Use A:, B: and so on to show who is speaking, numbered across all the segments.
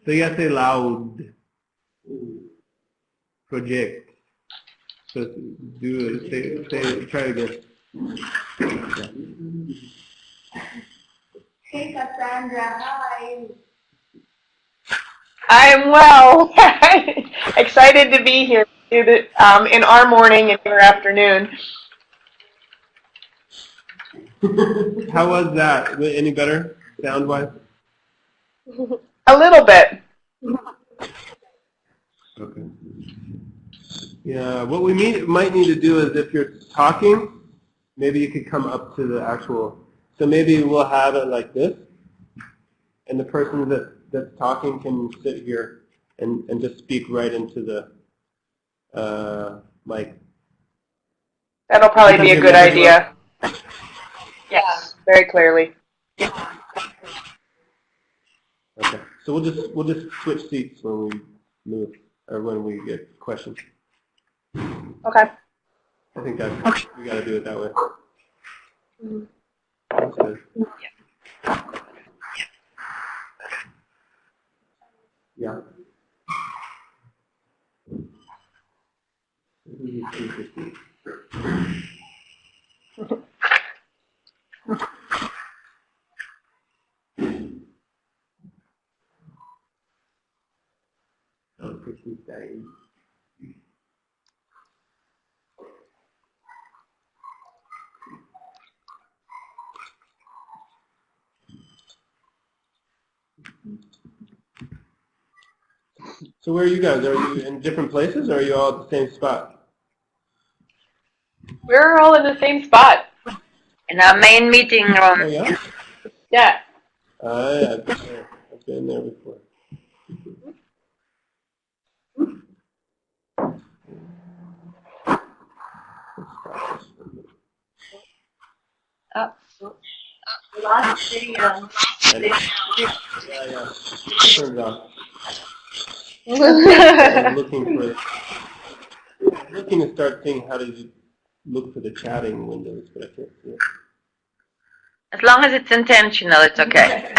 A: So you have to say loud. Project. So do say try again.
B: Hey Cassandra, hi.
C: I'm well. Excited to be here in our morning and your afternoon.
A: How was that? Any better sound-wise?
C: A little bit.
A: Okay. Yeah, what we might need to do is if you're talking, maybe you could come up to the actual, so maybe we'll have it like this, and the person that's talking can sit here and just speak right into the mic.
C: That'll probably be a good idea. Yes, very clearly.
A: Okay, so we'll just switch seats when we move, or when we get questions.
C: Okay.
A: I think we got to do it that way. That's good. Yeah. This is interesting. Oh, Christian's dying. So where are you guys? Are you in different places, or are you all at the same spot?
C: We're all in the same spot.
B: In our main meeting room.
A: Oh, yeah?
C: Yeah.
A: Yeah, I've been there before.
B: Oh, last video.
A: Yeah. Turns off. I'm looking to start seeing how to look for the chatting windows, but I can't see it.
B: As long as it's intentional, it's okay.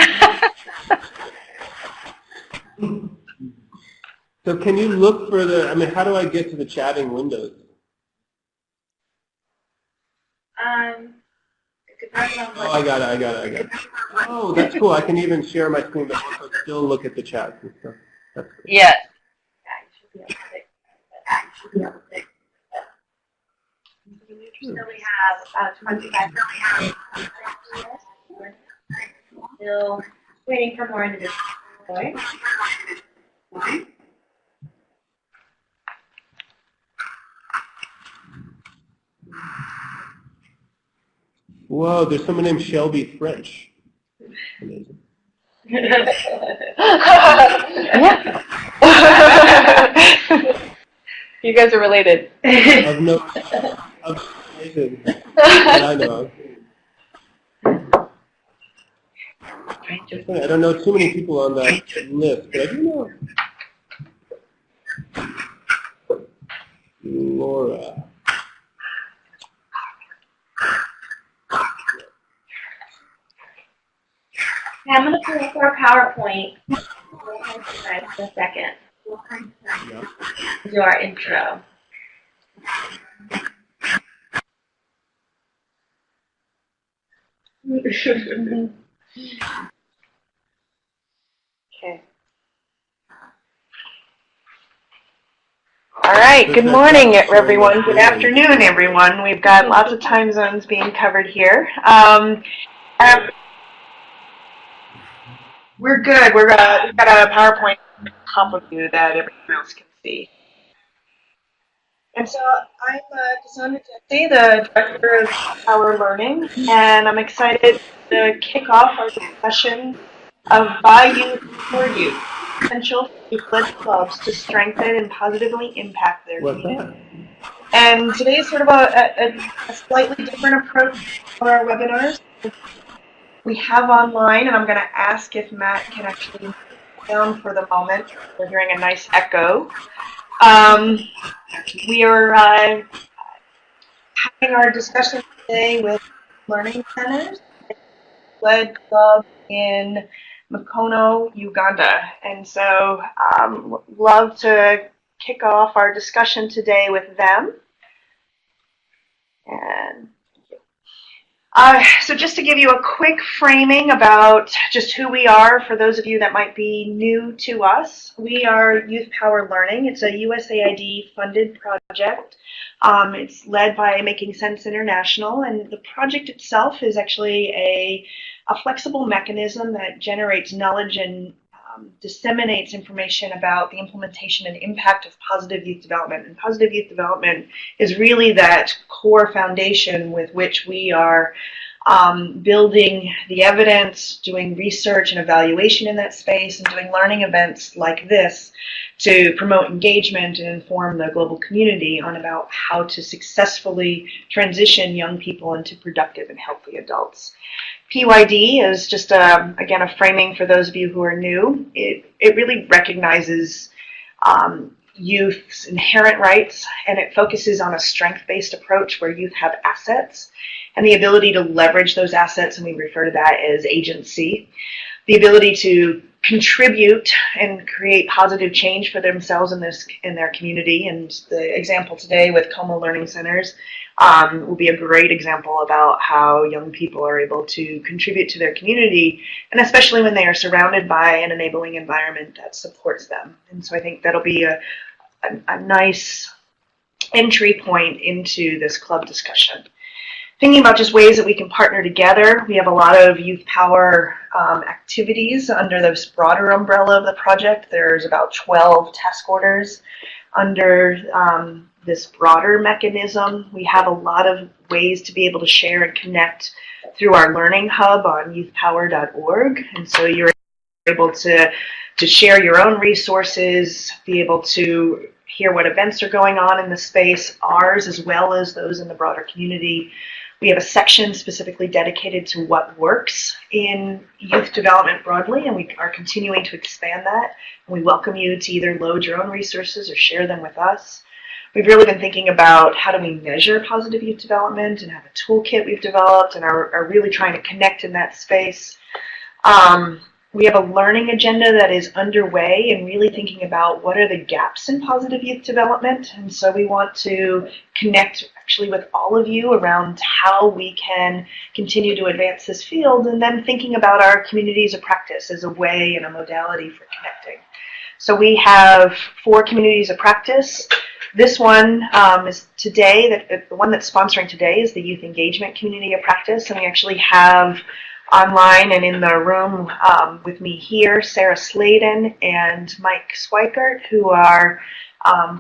A: So can you look for I mean, how do I get to the chatting windows?
B: It depends on
A: Oh, I got it. Oh, that's cool. I can even share my screen, but also still look at the chats and stuff. That's cool.
B: Yes. So we have 25. Still waiting for more individuals.
A: Whoa, there's someone named Shelby French. Amazing.
C: You guys are related.
A: That I know of. I don't know too many people on that list, but I do know Laura.
B: I'm going to pull up our PowerPoint in a second.
A: Yeah.
B: Do our intro.
C: Okay. All right. Good morning, everyone. Good afternoon, everyone. We've got lots of time zones being covered here. We're good. We've got a PowerPoint top of you that everyone else can see. And so I'm Cassandra Jesse, the Director of YouthPower Learning, and I'm excited to kick off our discussion of By Youth for Youth, potential for youth-led clubs to strengthen and positively impact their community. And today is sort of a slightly different approach for our webinars. We have online, and I'm going to ask if Matt can actually move down for the moment. We're hearing a nice echo. We are having our discussion today with learning centers, led club in Mukono, Uganda. And so love to kick off our discussion today with them. And so just to give you a quick framing about just who we are for those of you that might be new to us, we are YouthPower Learning. It's a USAID funded project. It's led by Making Sense International, and the project itself is actually a flexible mechanism that generates knowledge and disseminates information about the implementation and impact of positive youth development. And positive youth development is really that core foundation with which we are building the evidence, doing research and evaluation in that space, and doing learning events like this to promote engagement and inform the global community on about how to successfully transition young people into productive and healthy adults. PYD is just, again, a framing for those of you who are new. It really recognizes youth's inherent rights, and it focuses on a strength-based approach where youth have assets and the ability to leverage those assets, and we refer to that as agency, the ability to contribute and create positive change for themselves in their community. And the example today with Komo Learning Centres will be a great example about how young people are able to contribute to their community, and especially when they are surrounded by an enabling environment that supports them. And so I think that'll be a nice entry point into this club discussion. Thinking about just ways that we can partner together, we have a lot of YouthPower activities under this broader umbrella of the project. There's about 12 task orders under this broader mechanism. We have a lot of ways to be able to share and connect through our learning hub on youthpower.org. And so you're able to share your own resources, be able to hear what events are going on in the space, ours as well as those in the broader community. We have a section specifically dedicated to what works in youth development broadly, and we are continuing to expand that. And we welcome you to either load your own resources or share them with us. We've really been thinking about how do we measure positive youth development, and have a toolkit we've developed, and are really trying to connect in that space. We have a learning agenda that is underway and really thinking about what are the gaps in positive youth development. And so we want to connect actually with all of you around how we can continue to advance this field, and then thinking about our communities of practice as a way and a modality for connecting. So we have 4 communities of practice. This one is today, the one that's sponsoring today is the Youth Engagement Community of Practice, and we actually have online and in the room with me here, Sarah Sladen and Mike Swikert, who are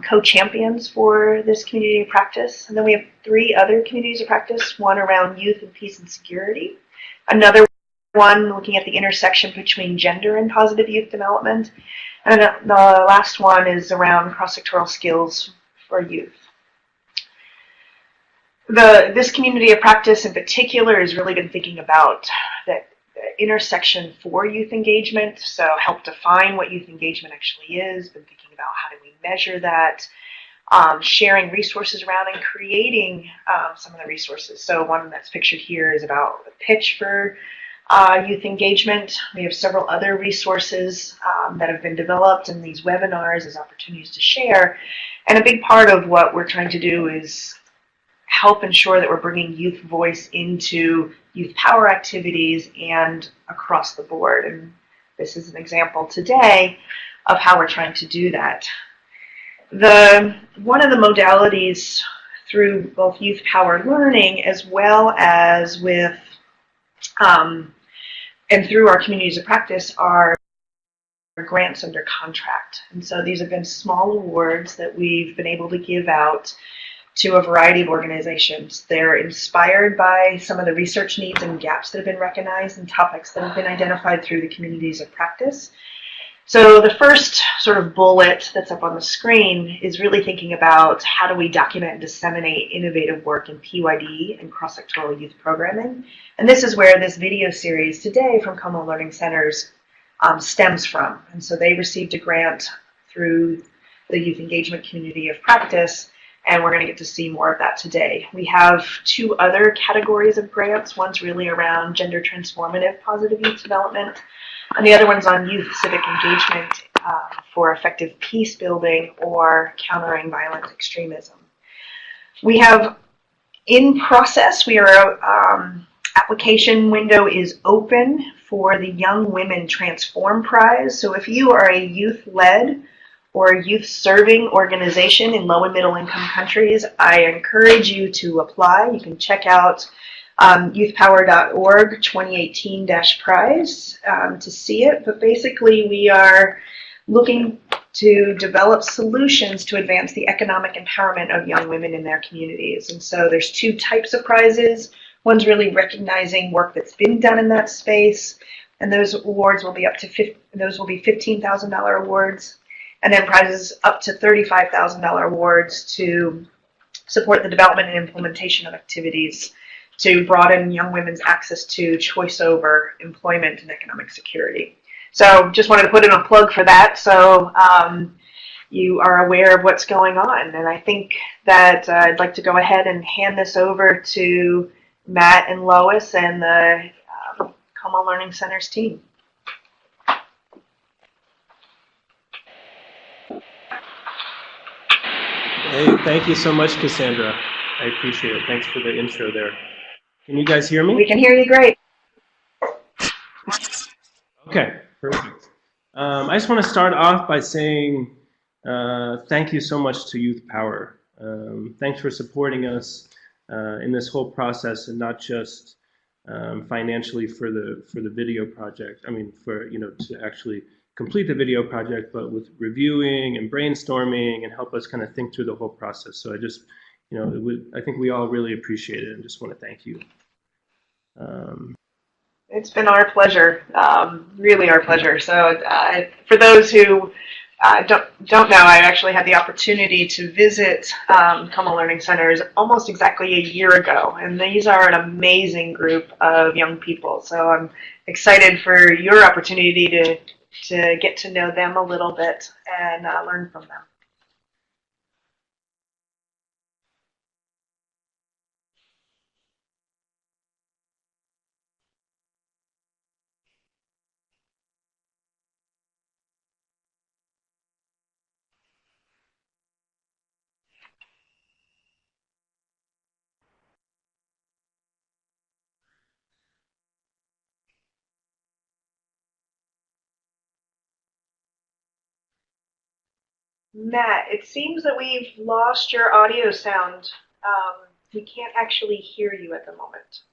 C: co-champions for this community of practice. And then we have 3 other communities of practice, one around youth and peace and security, another one looking at the intersection between gender and positive youth development, and the last one is around cross-sectoral skills for youth. This community of practice in particular has really been thinking about that intersection for youth engagement, so help define what youth engagement actually is, been thinking about how do we measure that, sharing resources around and creating some of the resources. So one that's pictured here is about the pitch for youth engagement. We have several other resources that have been developed in these webinars as opportunities to share, and a big part of what we're trying to do is help ensure that we're bringing youth voice into youth power activities and across the board. And this is an example today of how we're trying to do that. One of the modalities through both youth power learning as well as with and through our communities of practice are grants under contract. And so these have been small awards that we've been able to give out to a variety of organizations. They're inspired by some of the research needs and gaps that have been recognized and topics that have been identified through the communities of practice. So the first sort of bullet that's up on the screen is really thinking about how do we document and disseminate innovative work in PYD and cross-sectoral youth programming. And this is where this video series today from Komo Learning Centres stems from. And so they received a grant through the Youth Engagement Community of Practice, and we're going to get to see more of that today. We have 2 other categories of grants. One's really around gender transformative positive youth development, and the other one's on youth civic engagement for effective peace building or countering violent extremism. We have in process, application window is open for the Young Women Transform Prize. So if you are a youth-led or youth-serving organization in low and middle income countries, I encourage you to apply. You can check out youthpower.org 2018-prize to see it. But basically, we are looking to develop solutions to advance the economic empowerment of young women in their communities. And so there's two types of prizes. One's really recognizing work that's been done in that space, and those awards will be $15,000 awards, and then prizes up to $35,000 awards to support the development and implementation of activities to broaden young women's access to choice over employment and economic security. So just wanted to put in a plug for that, so you are aware of what's going on. And I think that I'd like to go ahead and hand this over to Matt and Lois and the Komo Learning Centres team.
A: Hey, thank you so much, Cassandra. I appreciate it. Thanks for the intro there. Can you guys hear me?
C: We can hear you great.
A: Okay, perfect. I just want to start off by saying thank you so much to YouthPower. Thanks for supporting us in this whole process, and not just financially for the video project. I mean, to actually complete the video project, but with reviewing and brainstorming and help us kind of think through the whole process. So I just, I think we all really appreciate it, and just want to thank you.
C: It's been our pleasure, really our pleasure. So for those who don't know, I actually had the opportunity to visit Komo Learning Centres almost exactly a year ago, and these are an amazing group of young people. So I'm excited for your opportunity to get to know them a little bit and learn from them. Matt, it seems that we've lost your audio sound. We can't actually hear you at the moment.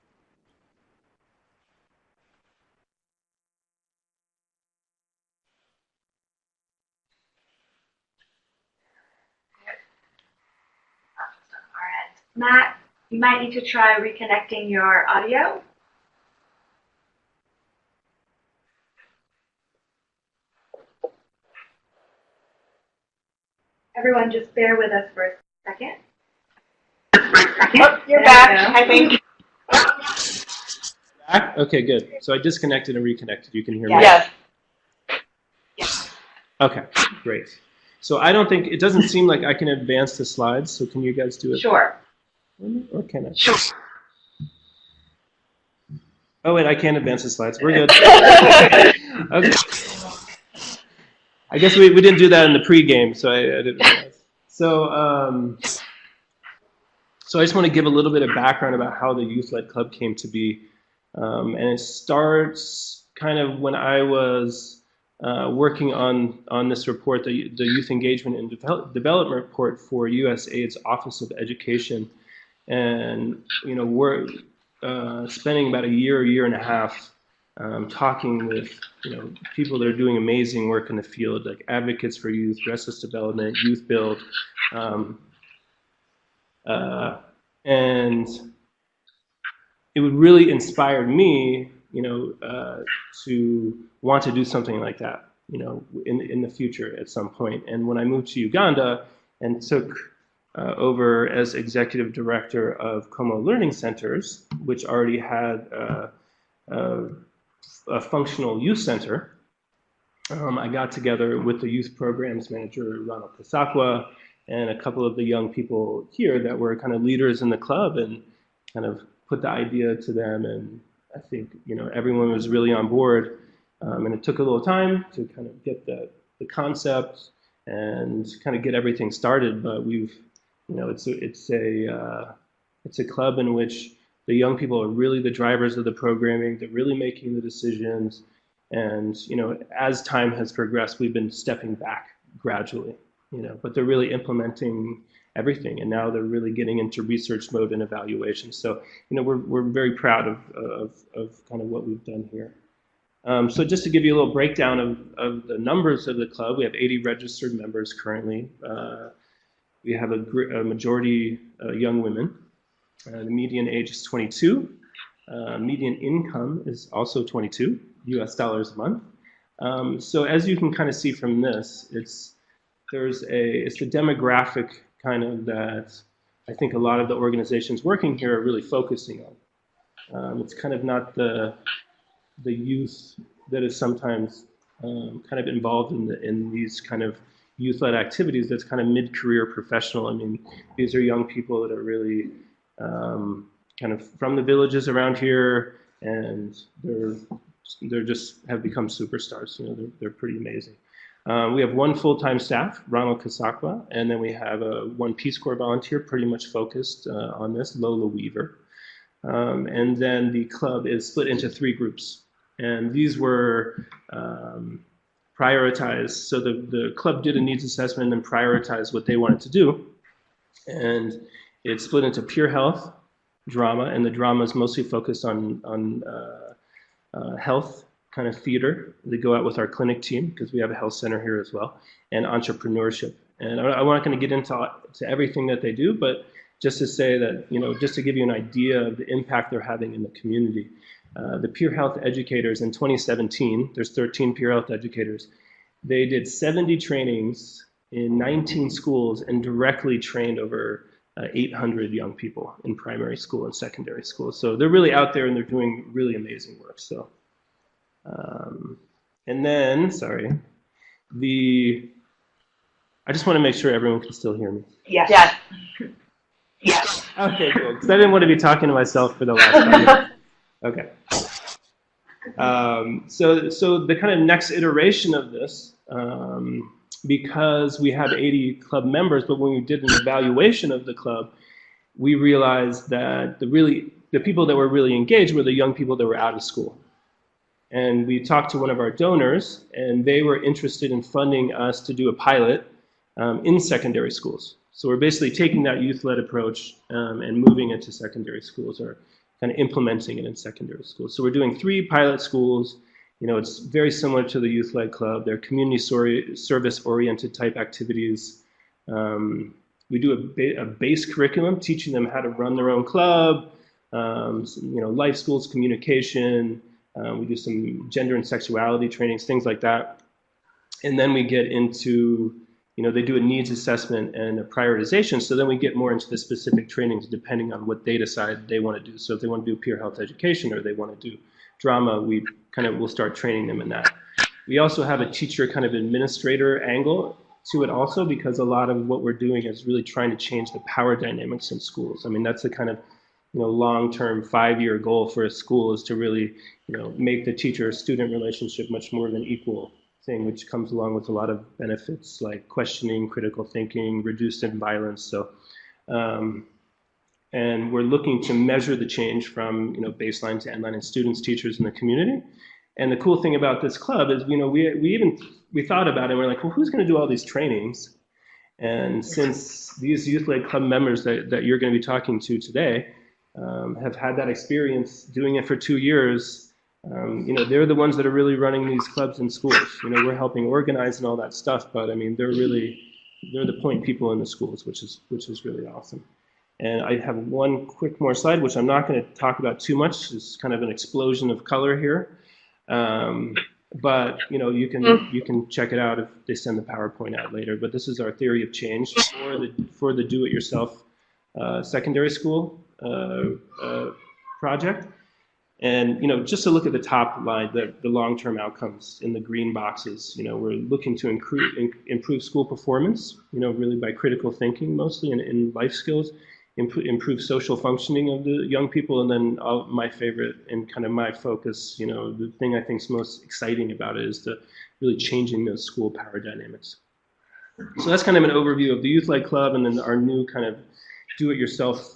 B: Matt, you might need to try reconnecting your audio. Everyone, just bear with us for a second.
C: Oh, you're back, I think.
A: Back? Okay, good. So I disconnected and reconnected. You can hear me?
C: Yes.
A: Okay, great. So I don't think, it doesn't seem like I can advance the slides, so can you guys do it?
B: Sure.
A: Or can I? Sure. Oh wait, I can't advance the slides. We're good. Okay. I guess we didn't do that in the pre-game, so I didn't realize. So, so I just want to give a little bit of background about how the Youth-Led Club came to be. And it starts kind of when I was working on this report, the Youth Engagement and Development Report for USAID's Office of Education. And, we're spending about a year and a half talking with people that are doing amazing work in the field, like Advocates for Youth, Justice Development, Youth Build, and it would really inspire me, to want to do something like that, in the future at some point. And when I moved to Uganda and took over as executive director of Komo Learning Centres, which already had a functional youth center, I got together with the youth programs manager, Ronald Kasakwa, and a couple of the young people here that were kind of leaders in the club, and kind of put the idea to them. And I think, everyone was really on board. And it took a little time to kind of get the concept and kind of get everything started. But we've, it's a club in which the young people are really the drivers of the programming. They're really making the decisions. And, as time has progressed, we've been stepping back gradually, but they're really implementing everything. And now they're really getting into research mode and evaluation. So, we're very proud of kind of what we've done here. So just to give you a little breakdown of the numbers of the club, we have 80 registered members currently. We have a majority young women. The median age is 22. Median income is also 22 US dollars a month. So as you can kind of see from this, it's the demographic kind of that I think a lot of the organizations working here are really focusing on. It's kind of not the youth that is sometimes kind of involved in these kind of youth-led activities that's kind of mid-career professional. I mean, these are young people that are really kind of from the villages around here, and they're just have become superstars. They're pretty amazing. We have one full-time staff, Ronald Kasakwa, and then we have one Peace Corps volunteer pretty much focused on this, Lola Weaver. And then the club is split into 3 groups. And these were prioritized. So the club did a needs assessment and then prioritized what they wanted to do. And it's split into pure health, drama, and the drama is mostly focused on health, kind of theater. They go out with our clinic team because we have a health center here as well, and entrepreneurship. And I'm not going to get into everything that they do, but just to say that, just to give you an idea of the impact they're having in the community. The peer health educators in 2017, there's 13 peer health educators. They did 70 trainings in 19 schools and directly trained over 800 young people in primary school and secondary school. So they're really out there and they're doing really amazing work. So, and then, I just want to make sure everyone can still hear me.
C: Yes. Yes.
A: Yes. Okay, good. Because I didn't want to be talking to myself for the last 5 minutes. Okay. So the kind of next iteration of this, because we have 80 club members, but when we did an evaluation of the club, we realized that the people that were really engaged were the young people that were out of school. And we talked to one of our donors, and they were interested in funding us to do a pilot in secondary schools. So we're basically taking that youth-led approach and moving it to secondary schools, or kind of implementing it in secondary schools. So we're doing 3 pilot schools. It's very similar to the youth-led club. They're community service-oriented type activities. We do a base curriculum, teaching them how to run their own club, life skills, communication. We do some gender and sexuality trainings, things like that. And then we get into, they do a needs assessment and a prioritization. So then we get more into the specific trainings depending on what they decide they want to do. So if they want to do peer health education or they want to do drama, we'll start training them in that. We also have a teacher kind of administrator angle to it also, because a lot of what we're doing is really trying to change the power dynamics in schools. I mean, that's the kind of long-term 5-year goal for a school, is to really make the teacher-student relationship much more of an equal thing, which comes along with a lot of benefits like questioning, critical thinking, reduced violence. So, and we're looking to measure the change from baseline to endline in students, teachers, and the community. And the cool thing about this club is we thought about it. And we're like, well, who's going to do all these trainings? And since these youth-led club members that you're going to be talking to today have had that experience doing it for 2 years, they're the ones that are really running these clubs in schools. We're helping organize and all that stuff, but I mean, they're the point people in the schools, which is really awesome. And I have one quick more slide, which I'm not going to talk about too much. It's kind of an explosion of color here. But you can check it out if they send the PowerPoint out later. But this is our theory of change for the do-it-yourself secondary school project. And just to look at the top line, the long-term outcomes in the green boxes. We're looking to improve school performance. Really by critical thinking mostly, and in life skills. improve social functioning of the young people, and then my favorite and kind of my focus, the thing I think is most exciting about it is the really changing those school power dynamics. So that's kind of an overview of the Youth-Led Club and then our new kind of do-it-yourself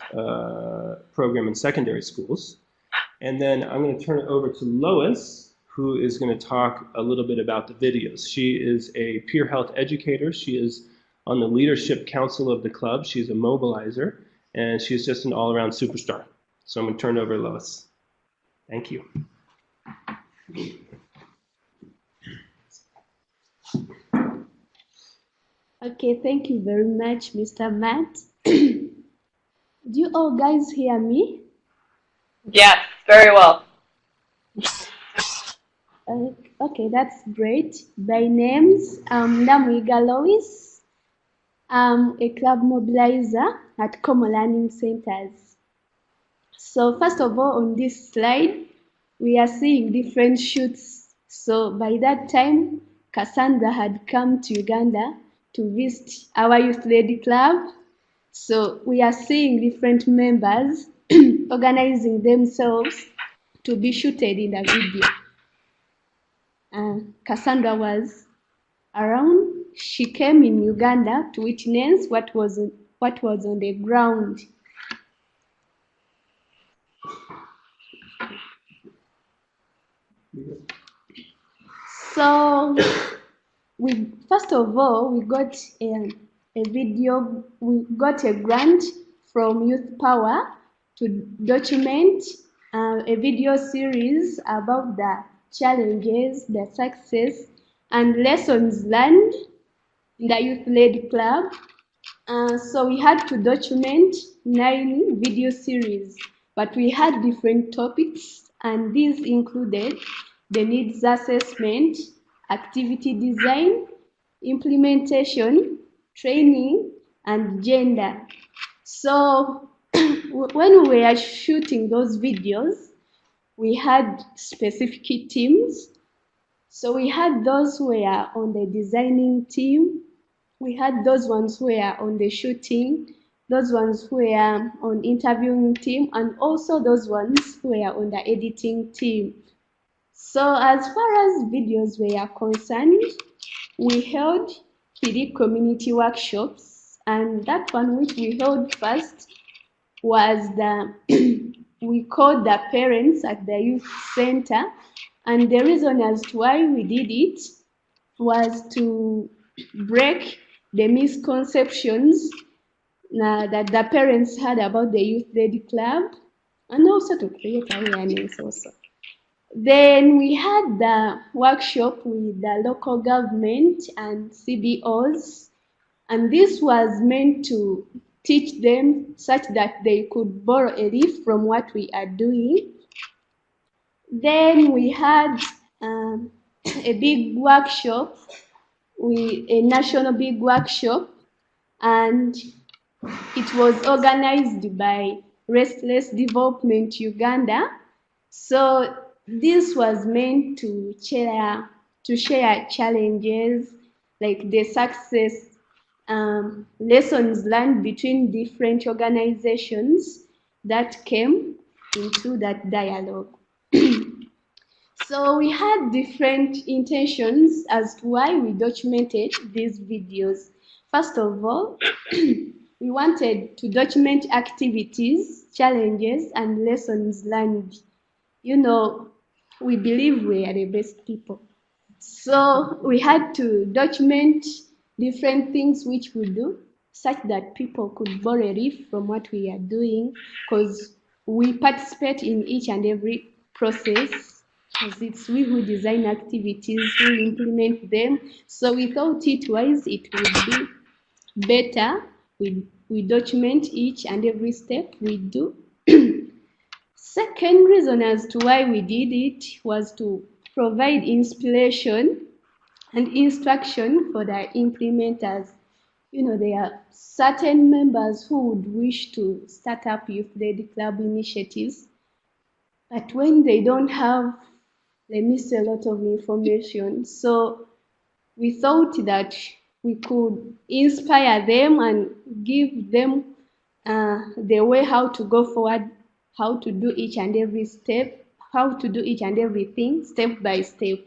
A: program in secondary schools. And then I'm going to turn it over to Lois, who is going to talk a little bit about the videos. She is a peer health educator. She is on the leadership council of the club. She's a mobilizer, and she's just an all-around superstar. So I'm going to turn it over to Lois. Thank you.
D: Okay, thank you very much, Mr. Matt. Do you all guys hear me?
C: Yes, very well.
D: Okay, that's great. By names, I'm Namwiga Lois. I'm a club mobilizer at Komo Learning Centres. So first of all, on this slide, we are seeing different shoots. So by that time, Cassandra had come to Uganda to visit our youth-led club. So we are seeing different members organizing themselves to be shooted in the video. Cassandra was around. She came in Uganda to witness what was on the ground. So first of all, we got a video. We got a grant from YouthPower to document a video series about the challenges, the success, and lessons learned in the youth-led club. So we had to document 9 video series, but we had different topics, and these included the needs assessment, activity design, implementation, training, and gender. So when we were shooting those videos, we had specific teams. So we had those who were on the designing team, we had those ones who were on the shooting, those ones who were on interviewing team, and also those ones who were on the editing team. So as far as videos were concerned, we held 3 community workshops, and that one which we held first was we called the parents at the youth center, and the reason as to why we did it was to break the misconceptions that the parents had about the youth-led club, and also to create awareness also. Then we had the workshop with the local government and CBOs, and this was meant to teach them such that they could borrow a leaf from what we are doing. Then we had a big workshop, a national big workshop, and it was organized by Restless Development Uganda. So this was meant to share challenges, like the success, lessons learned between different organizations that came into that dialogue. So we had different intentions as to why we documented these videos. First of all, we wanted to document activities, challenges, and lessons learned. You know, we believe we are the best people. So we had to document different things which we do, such that people could borrow a leaf from what we are doing, because we participate in each and every process, because it's we who design activities, who implement them. So we thought it wise, it would be better we document each and every step we do. Second reason as to why we did it was to provide inspiration and instruction for the implementers. You know, there are certain members who would wish to start up youth-led club initiatives, but when they don't have, they miss a lot of information. So we thought that we could inspire them and give them the way how to go forward, how to do each and every step, how to do each and everything step by step.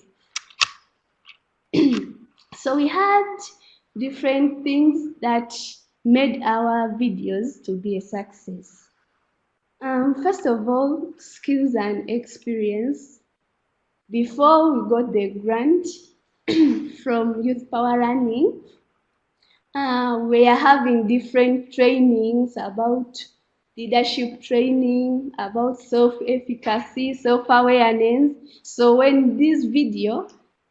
D: So we had different things that made our videos to be a success. First of all, skills and experience. Before we got the grant from YouthPower Learning, we are having different trainings about leadership training, about self-efficacy, self-awareness. So when this video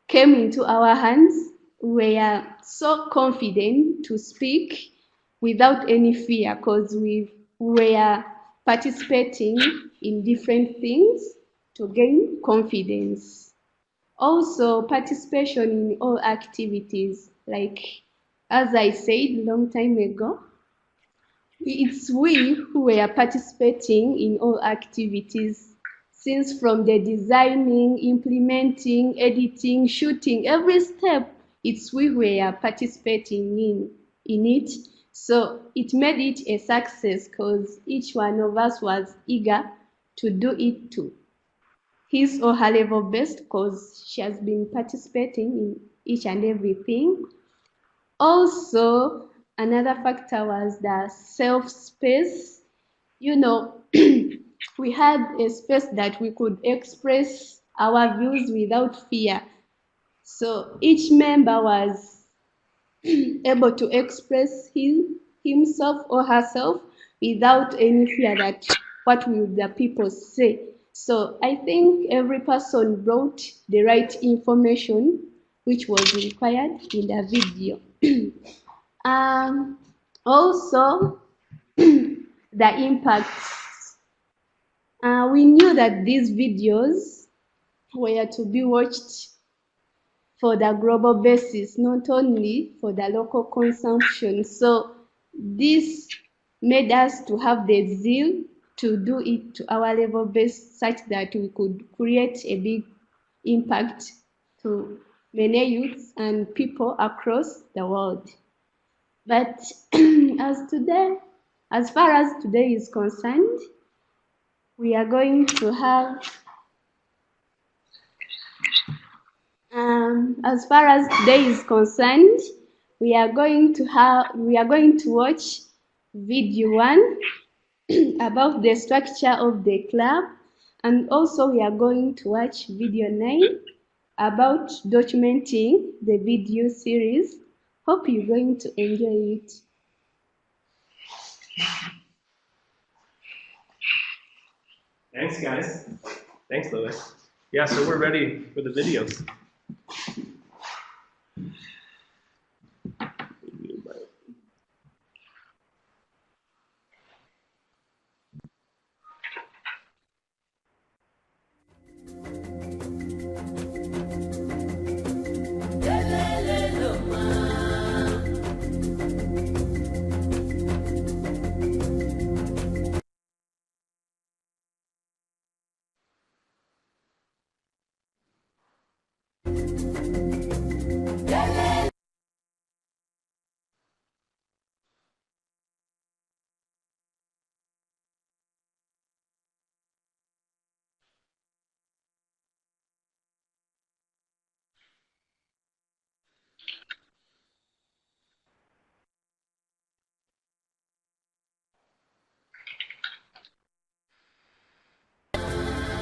D: came into our hands, we are so confident to speak without any fear because we were participating in different things to gain confidence. Also, participation in all activities, like as I said a long time ago, it's we who were participating in all activities, since from the designing, implementing, editing, shooting, every step, it's we who were participating in it. So it made it a success because each one of us was eager to do it too. His or her level best because she has been participating in each and everything. Also, another factor was the self-space. You know, we had a space that we could express our views without fear. So each member was able to express himself or herself without any fear that what will the people say. So I think every person brought the right information which was required in the video. Also, the impact. We knew that these videos were to be watched for the global basis, not only for the local consumption. So this made us to have the zeal to do it to our level base such that we could create a big impact to many youths and people across the world. But as far as today is concerned, we are going to have as far as today is concerned, we are going to watch video 1 about the structure of the club, and also we are going to watch video 9 about documenting the video series. Hope you're going to enjoy it.
A: Thanks, guys. Thanks, Louis. Yeah, so we're ready for the videos.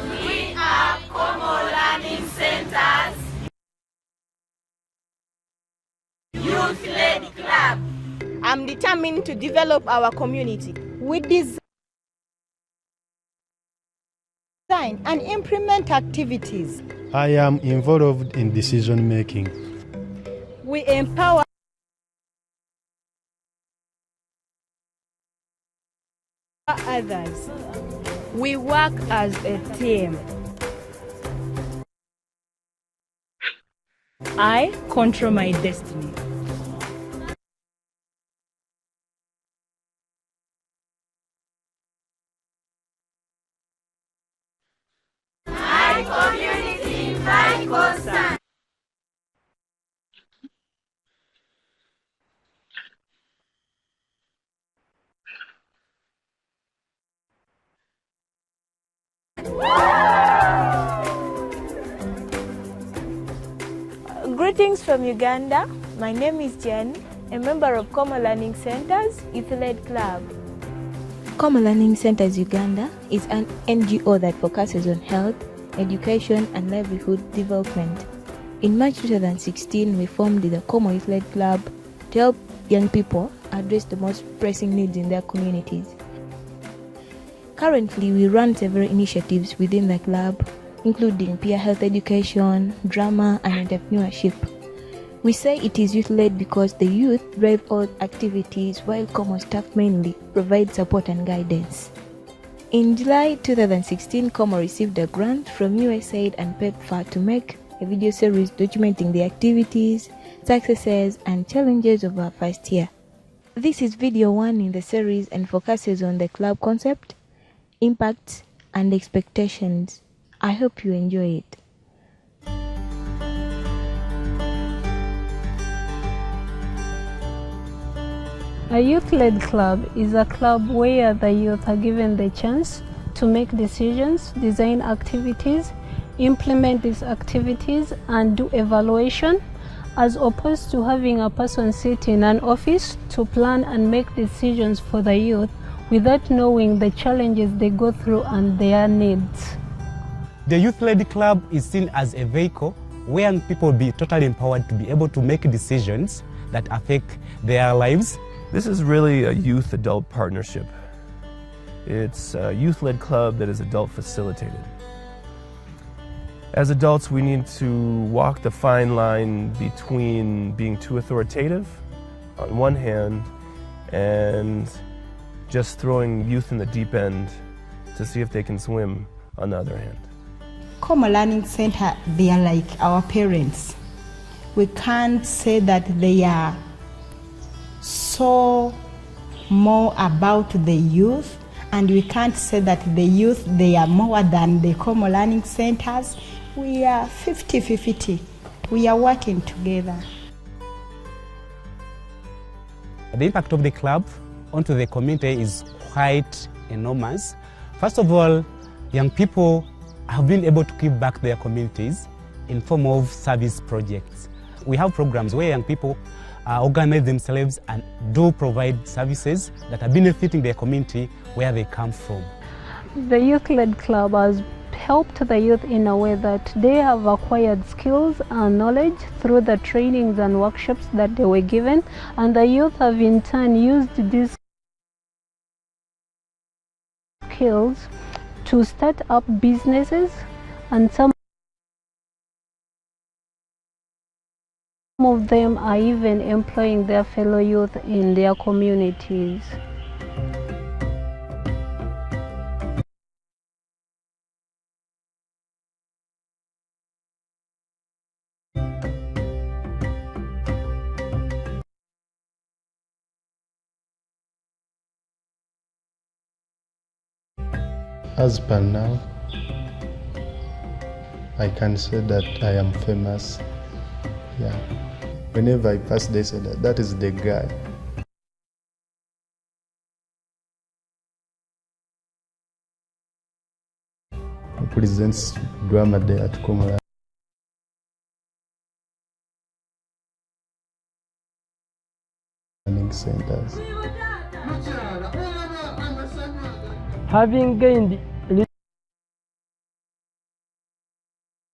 E: We are Komo Learning Centres, youth-led club.
F: I'm determined to develop our community. We design and implement activities.
G: I am involved in decision making.
F: We empower others. We work as a team. I control my destiny.
E: My community, my concern.
F: Greetings from Uganda. My name is Jen, a member of Komo Learning Centres Youth-led Club. Komo Learning Centres Uganda is an NGO that focuses on health, education and livelihood development. In March 2016, we formed the Komo Youth-led Club to help young people address the most pressing needs in their communities. Currently, we run several initiatives within the club, including peer health education, drama and entrepreneurship. We say it is youth-led because the youth drive all activities while Komo staff mainly provide support and guidance. In July 2016, Komo received a grant from USAID and PEPFAR to make a video series documenting the activities, successes and challenges of our first year. This is video 1 in the series and focuses on the club concept, impact and expectations. I hope you enjoy it.
H: A youth-led club is a club where the youth are given the chance to make decisions, design activities, implement these activities and do evaluation, as opposed to having a person sit in an office to plan and make decisions for the youth without knowing the challenges they go through and their needs.
I: The youth-led club is seen as a vehicle where young people will be totally empowered to be able to make decisions that affect their lives.
J: This is really a youth-adult partnership. It's a youth-led club that is adult-facilitated. As adults, we need to walk the fine line between being too authoritative on one hand and just throwing youth in the deep end to see if they can swim on the other hand.
K: Komo Learning Center, they are like our parents. We can't say that they are so more about the youth, and we can't say that the youth, they are more than the Komo Learning Centers. We are 50-50. We are working together.
I: The impact of the club onto the community is quite enormous. First of all, young people have been able to give back their communities in form of service projects. We have programs where young people organize themselves and do provide services that are benefiting their community where they come from.
H: The youth-led club has helped the youth in a way that they have acquired skills and knowledge through the trainings and workshops that they were given, and the youth have in turn used these skills to start up businesses, and some of them are even employing their fellow youth in their communities.
G: As per now, I can say that I am famous. Yeah. Whenever I pass, they say that is the guy. Who presents drama day at Komo Learning Centres.
L: Having gained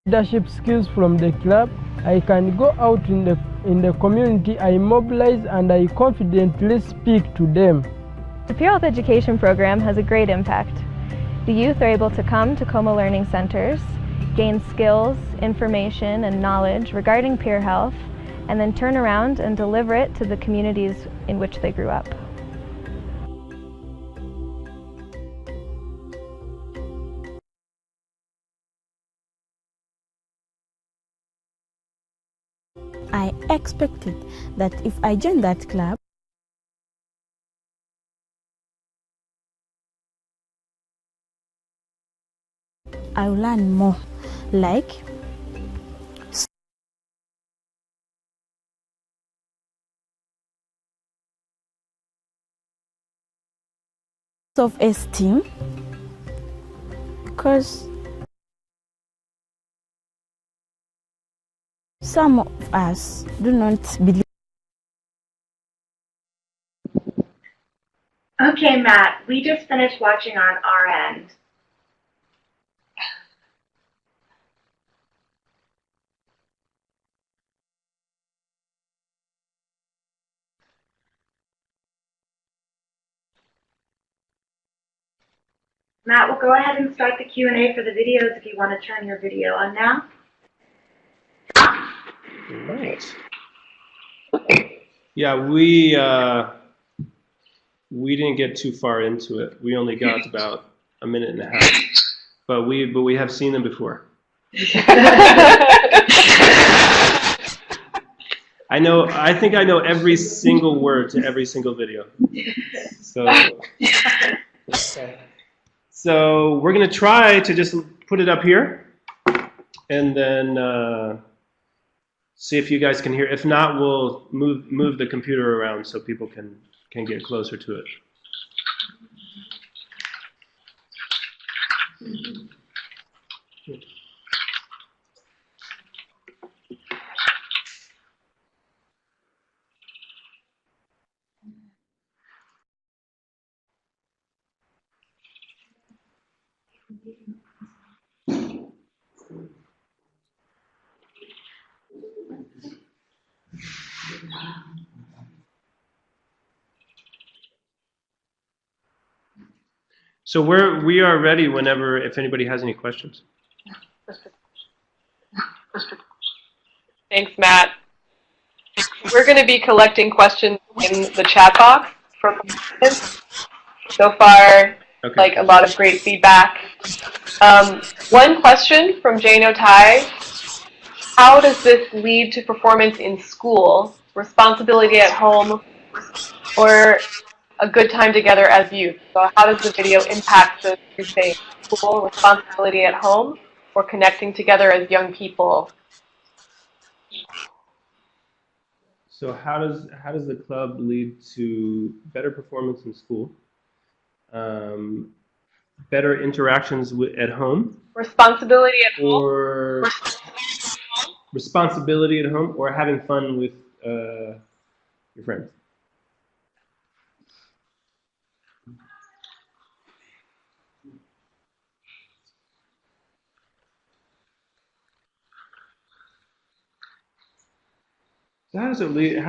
L: leadership skills from the club, I can go out in the community, I mobilize and I confidently speak to them.
M: The Peer Health Education program has a great impact. The youth are able to come to Komo Learning Centres, gain skills, information and knowledge regarding peer health, and then turn around and deliver it to the communities in which they grew up.
N: I expected that if I joined that club, I will learn more, like self-esteem, because some of us do not believe.
B: Okay, Matt, we just finished watching on our end. Matt, we'll go ahead and start the Q&A for the videos if you want to turn your video on now.
A: Right. Yeah, we didn't get too far into it. We only got about a minute and a half, but we have seen them before. I think I know every single word to every single video. So we're going to try to just put it up here and then see if you guys can hear. If not, we'll move the computer around so people can get closer to it. So we are ready whenever, if anybody has any questions.
O: Thanks, Matt. We're going to be collecting questions in the chat box from participants. So far, like a lot of great feedback. One question from Jane Otai: how does this lead to performance in school, responsibility at home, or a good time together as youth? So how does the video impact those two things, school, responsibility at home, or connecting together as young people?
A: So how does the club lead to better performance in school, better interactions at home,
O: responsibility at home,
A: or responsibility at home, or having fun with your friends? So how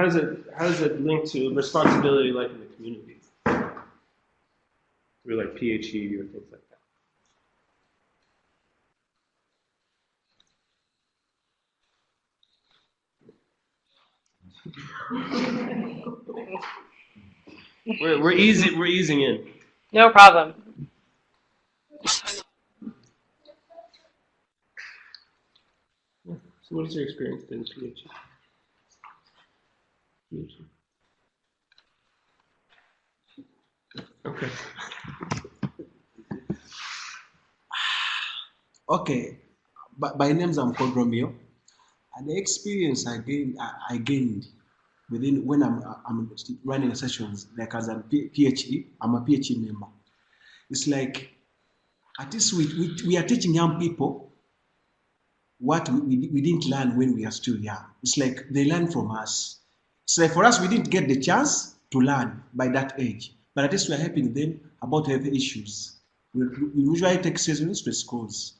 A: does it link to responsibility, like in the community, through like PHE or things like that? We're easing in.
O: No problem.
A: So what is your experience in PHE? Okay.
P: Okay, but by names I'm called Romeo, and the experience I gained within when I'm running sessions like as a PHE, I'm a PHE member. It's like at least we are teaching young people what we didn't learn when we are still young. It's like they learn from us. So for us, we didn't get the chance to learn by that age, but at least we're helping them about health issues. We usually take sessions to schools.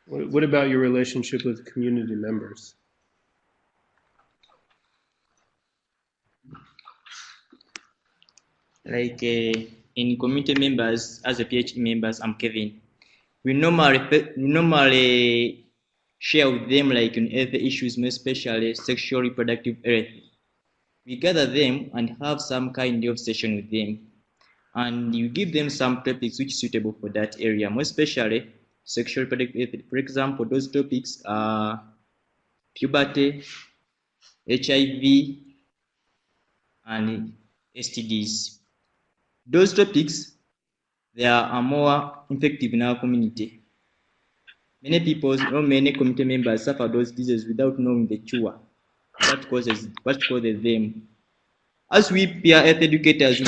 A: What about your relationship with community members?
Q: Like in community members, as a PHE members, I'm Kevin. We normally share with them like in health issues, more especially sexual reproductive health. We gather them and have some kind of session with them, and you give them some topics which are suitable for that area, more especially sexual reproductive health. For example, those topics are puberty, HIV, and STDs. Those topics, they are more effective in our community. Many people or many community members suffer those diseases without knowing the cure. What causes them. As we peer health educators, we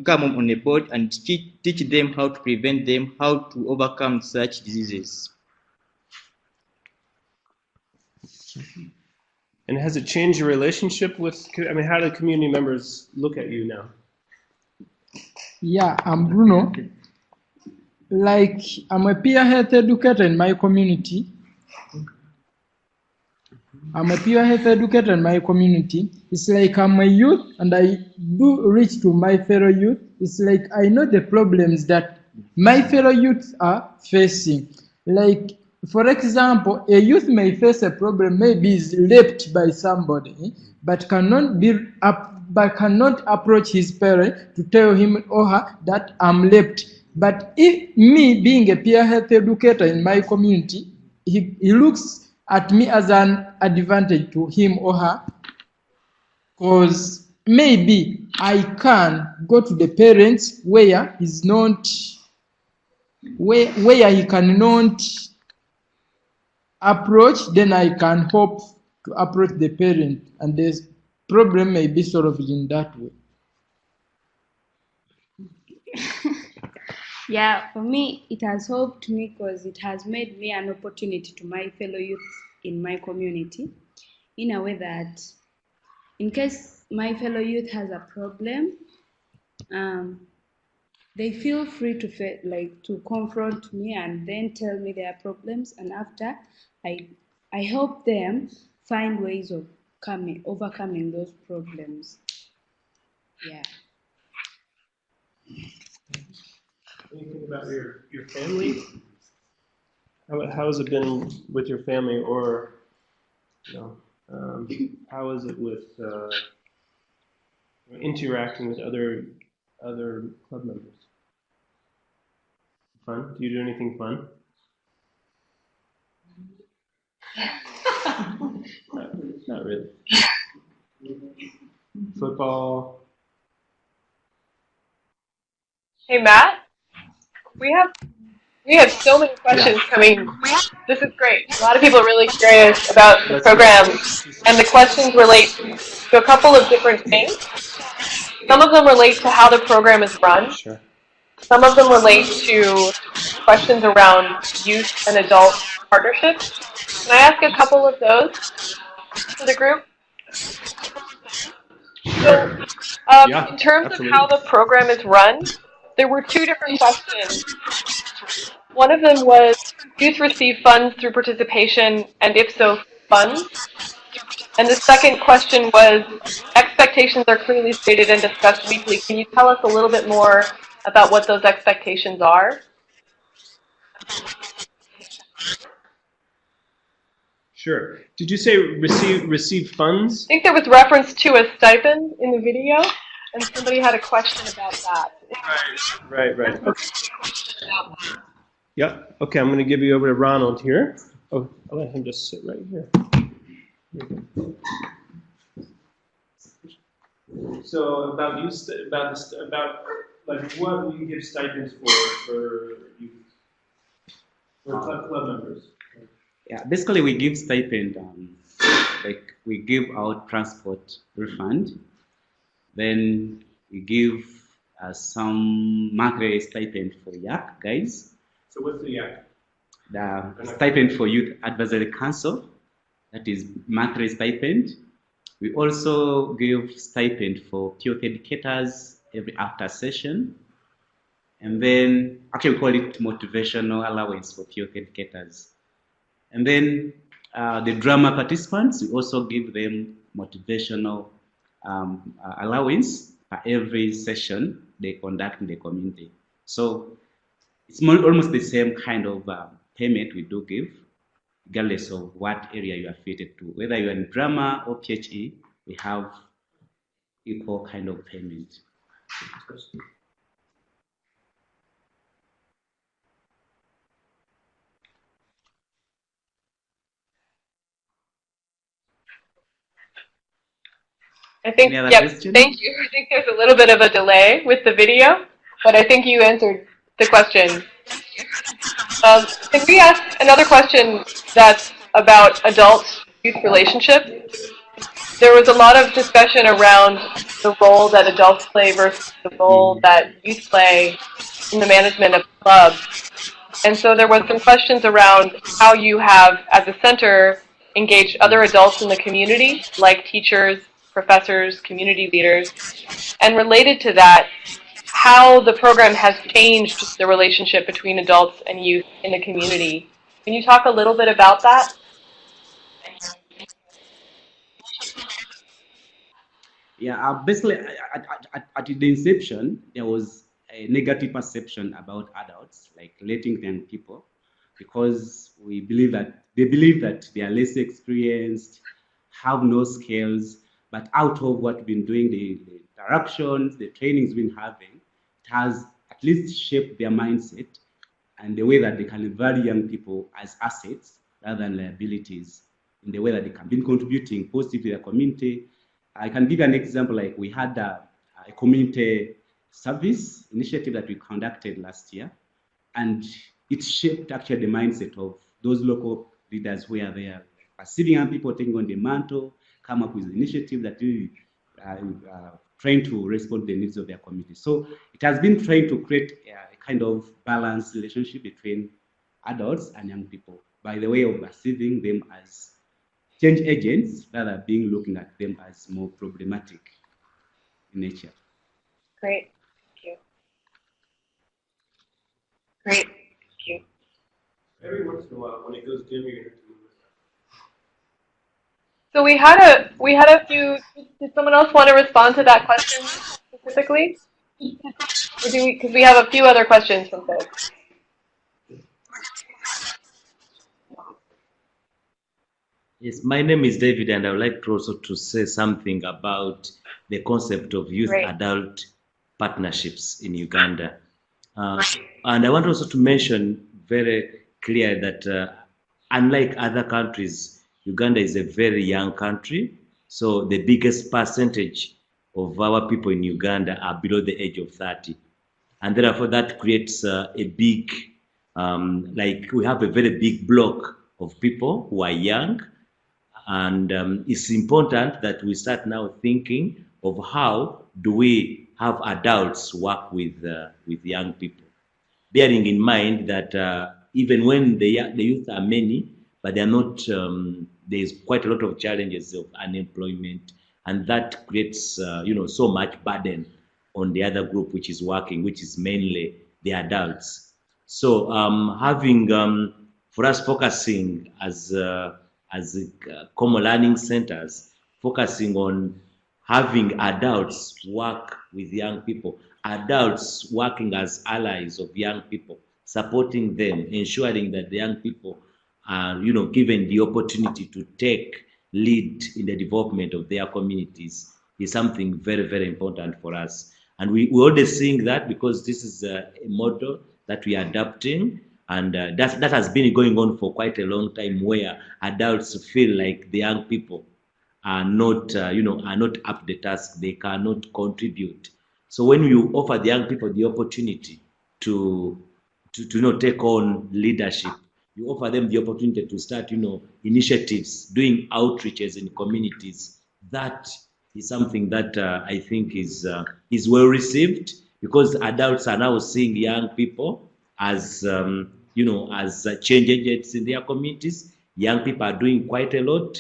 Q: come on a board and teach them how to prevent them, how to overcome such diseases.
A: And has it changed your relationship with, I mean, how do community members look at you now?
L: Yeah, I'm Bruno. Like, I'm a peer health educator in my community. It's like I'm a youth and I do reach to my fellow youth. It's like I know the problems that my fellow youths are facing. Like, for example, a youth may face a problem, maybe is raped by somebody, but cannot approach his parent to tell him or her that I'm raped. But if me being a peer health educator in my community, he looks at me as an advantage to him or her, because maybe I can go to the parents where he's not, where he cannot approach, then I can hope to approach the parent, and the problem may be solved in that way.
D: Yeah, for me, it has helped me because it has made me an opportunity to my fellow youth in my community, in a way that in case my fellow youth has a problem, they feel free to confront me and then tell me their problems, and after I help them find ways of overcoming those problems. Yeah.
A: Anything about your family? How has it been with your family, or how is it with interacting with other club members? Fun? Do you do anything fun? Not really. Football.
O: Hey Matt, we have so many questions coming. This is great. A lot of people are really curious about the program, and the questions relate to a couple of different things. Some of them relate to how the program is run.
A: Sure.
O: Some of them relate to questions around youth and adult partnerships. Can I ask a couple of those to the group? So, in terms of how the program is run, there were two different questions. One of them was, youth receive funds through participation, and if so, funds? And the second question was, expectations are clearly stated and discussed weekly. Can you tell us a little bit more about what those expectations are?
A: Sure. Did you say receive funds?
O: I think there was reference to a stipend in the video, and somebody had a question about that.
A: Right. Okay. Yep. Okay, I'm going to give you over to Ronald here. Oh, I'll let him just sit right here. So about like what we give stipends for youth, for club members.
R: Yeah, basically we give stipend, like we give out transport refund, then we give some monthly stipend for YAC guys.
A: So what's the YAC?
R: The stipend for Youth Advisory Council, that is monthly stipend. We also give stipend for youth educators every after session. And then, actually we call it motivational allowance for youth educators. And then the drama participants, we also give them motivational allowance for every session they conduct in the community. So it's almost the same kind of payment we do give, regardless of what area you are fitted to. Whether you are in drama or PHE, we have equal kind of payment.
O: I think, thank you. I think there's a little bit of a delay with the video, but I think you answered the question. Can we ask another question that's about adult-youth relationship? There was a lot of discussion around the role that adults play versus the role that youth play in the management of clubs. And so there was some questions around how you have, as a center, engage other adults in the community, like teachers, professors, community leaders, and related to that, how the program has changed the relationship between adults and youth in the community. Can you talk a little bit about that?
R: Yeah, basically, at the inception, there was a negative perception about adults, like letting young people, because we believe that they believe that they are less experienced, have no skills. But out of what we've been doing, the interactions, the trainings we've been having, it has at least shaped their mindset and the way that they can value young people as assets rather than liabilities, in the way that they can be contributing positively to their community. I can give you an example, like we had a community service initiative that we conducted last year, and it shaped actually the mindset of those local leaders where they are perceiving young people, taking on the mantle, come up with an initiative that really trying to respond to the needs of their community. So it has been trying to create a kind of balanced relationship between adults and young people by the way of perceiving them as change agents rather than being looking at them as more problematic in nature.
O: Great, thank you. Great, thank you.
A: Every once in a while, when it goes dim, you're gonna have to move it.
O: So we had a few. Did someone else want to respond to that question specifically? Or do we? Because we have a few other questions from folks.
S: Yes, my name is David, and I would like to also to say something about the concept of youth-adult partnerships in Uganda. And I want also to mention very clear that unlike other countries, Uganda is a very young country. So the biggest percentage of our people in Uganda are below the age of 30. And therefore that creates a big, like we have a very big block of people who are young. And it's important that we start now thinking of how do we have adults work with young people, bearing in mind that even when the youth are many, but they are not, there's quite a lot of challenges of unemployment, and that creates so much burden on the other group which is working, which is mainly the adults. So having for us focusing as Komo Learning Centres, focusing on having adults work with young people, adults working as allies of young people, supporting them, ensuring that the young people are, given the opportunity to take lead in the development of their communities is something very, very important for us. And we're always seeing that because this is a model that we are adapting. And that has been going on for quite a long time, where adults feel like the young people are not, are not up to the task. They cannot contribute. So when you offer the young people the opportunity to take on leadership, you offer them the opportunity to start, initiatives, doing outreaches in communities. That is something that I think is well received, because adults are now seeing young people as as change agents in their communities. Young people are doing quite a lot.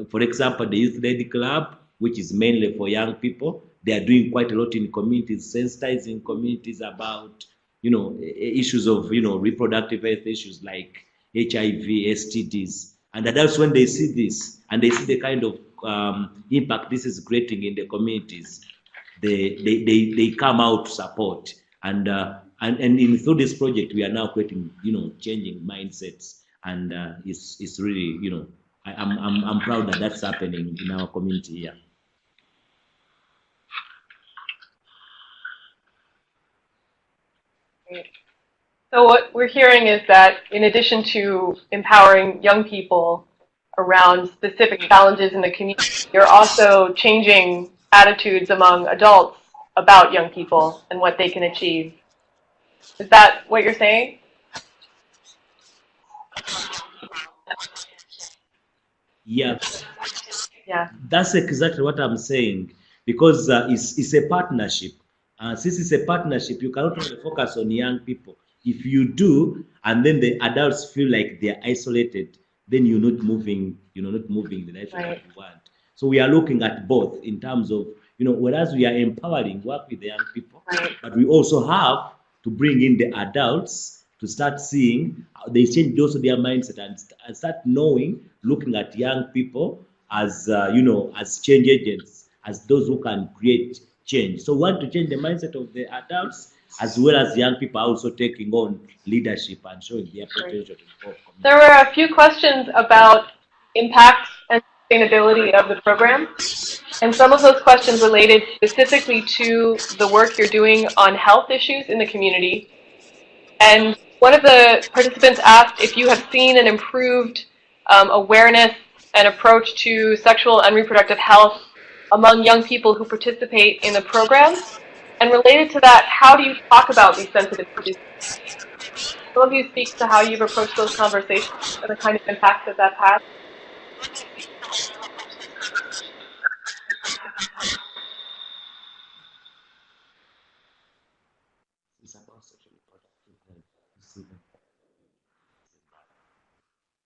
S: For example, the Youth Club, which is mainly for young people, they are doing quite a lot in communities, sensitizing communities about, issues of, reproductive health issues like HIV, STDs. And adults, when they see this and they see the kind of impact this is creating in the communities, they come out to support. And through this project, we are now creating, changing mindsets, and it's really, I'm proud that that's happening in our community here.
O: So what we're hearing is that in addition to empowering young people around specific challenges in the community, you're also changing attitudes among adults about young people and what they can achieve. Is that what you're saying?
S: Yeah.
O: Yeah.
S: That's exactly what I'm saying, because it's a partnership. Since it's a partnership, you cannot only focus on young people. If you do, and then the adults feel like they're isolated, then you're not moving in the direction that you want. So we are looking at both in terms of, whereas we are empowering work with the young people, but we also have to bring in the adults to start seeing how they change also their mindset and start looking at young people as, as change agents, as those who can create change. So we want to change the mindset of the adults as well as young people are also taking on leadership and showing their potential to involve community.
O: There were a few questions about impact and sustainability of the program. And some of those questions related specifically to the work you're doing on health issues in the community. And one of the participants asked if you have seen an improved awareness and approach to sexual and reproductive health among young people who participate in the program. And related to that, how do you talk about these sensitive issues? Some of you speak to how you've approached those conversations and the kind of impact that that's had.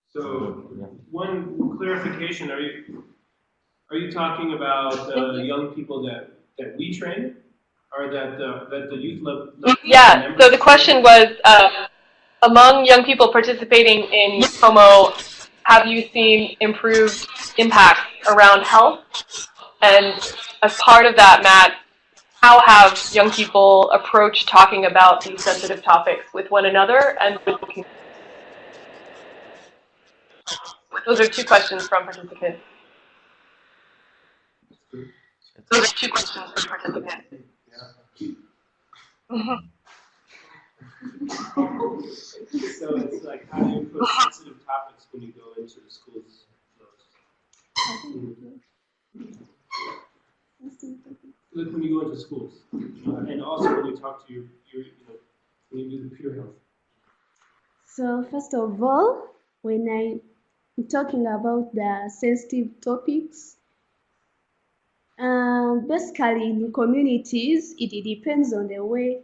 A: So, one clarification: Are you talking about the young people that we train, or that the youth level?
O: Yeah. So the question was, among young people participating in Komo, have you seen improved impact around health? And as part of that, Matt, how have young people approached talking about these sensitive topics with one another and with the community? Those are two questions from participants. Those are two questions from participants.
A: So it's like, how do you approach sensitive topics when you go into the schools? Like when you go into schools, and also when you talk to your when you do the peer health.
D: So first of all, when I'm talking about the sensitive topics, basically in communities, it depends on the way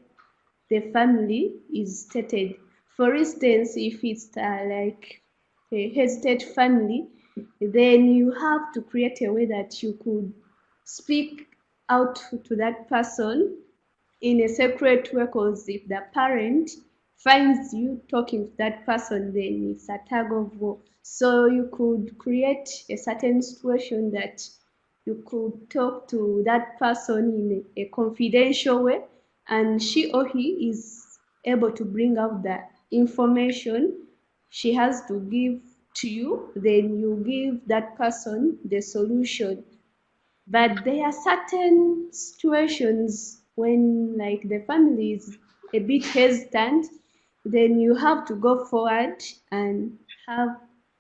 D: the family is stated. For instance, if it's like a hesitant family, then you have to create a way that you could speak out to that person in a secret way, because if the parent finds you talking to that person, then it's a tug of war. So you could create a certain situation that you could talk to that person in a confidential way, and she or he is able to bring out the information she has to give to you, then you give that person the solution. But there are certain situations when like the family is a bit hesitant, then you have to go forward and have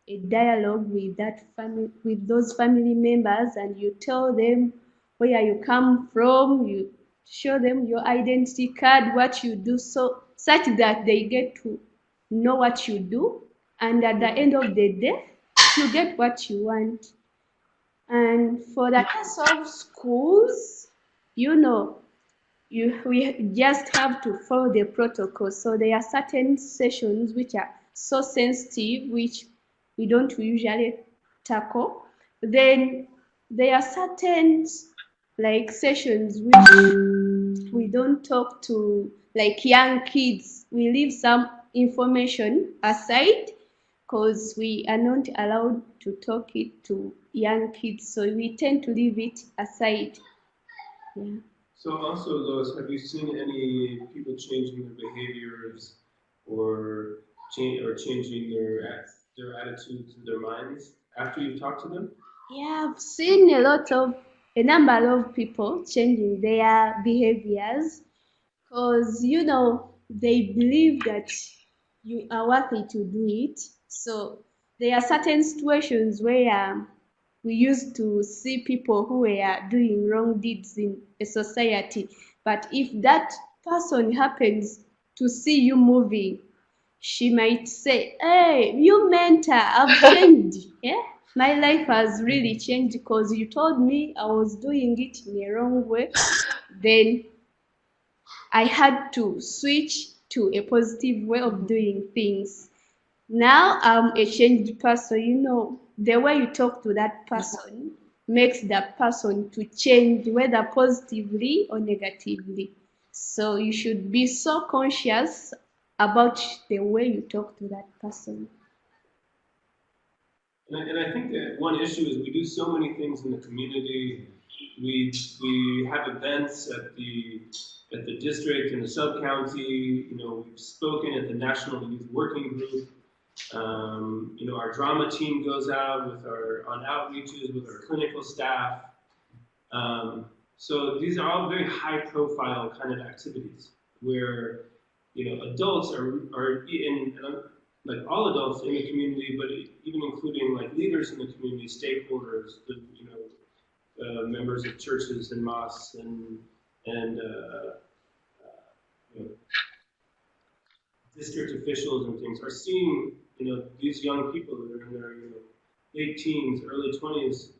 D: a dialogue with that family, with those family members, and you tell them where you come from, you show them your identity card, what you do, so such that they get to know what you do, and at the end of the day, you get what you want. And for the case of schools, we just have to follow the protocol. So there are certain sessions which are so sensitive, which we don't usually tackle. Then there are certain like sessions which we don't talk to, like young kids. We leave some information aside because we are not allowed to talk it to young kids, so we tend to leave it aside. Yeah.
A: So also, Lois, have you seen any people changing their behaviors or changing their attitudes and their minds after you've talked to them?
D: Yeah, I've seen a number of people changing their behaviors because, they believe that you are worthy to do it. So there are certain situations where we used to see people who were doing wrong deeds in a society. But if that person happens to see you moving, she might say, "Hey, you mentor, I've changed. Yeah, my life has really changed because you told me I was doing it in a wrong way. Then I had to switch to a positive way of doing things." Now I'm a changed person. You know, the way you talk to that person makes that person to change, whether positively or negatively. So you should be so conscious about the way you talk to that person.
A: And I think that one issue is we do so many things in the community. We have events at the district and the sub-county. You know, we've spoken at the National Youth Working Group. You know, our drama team goes out on outreaches with our clinical staff. So these are all very high-profile kind of activities where, you know, adults are in, like all adults in the community, but even including like leaders in the community, stakeholders, you know, members of churches and mosques and you know, district officials and things are seeing, you know, these young people that are in their, you know, late teens, early 20s,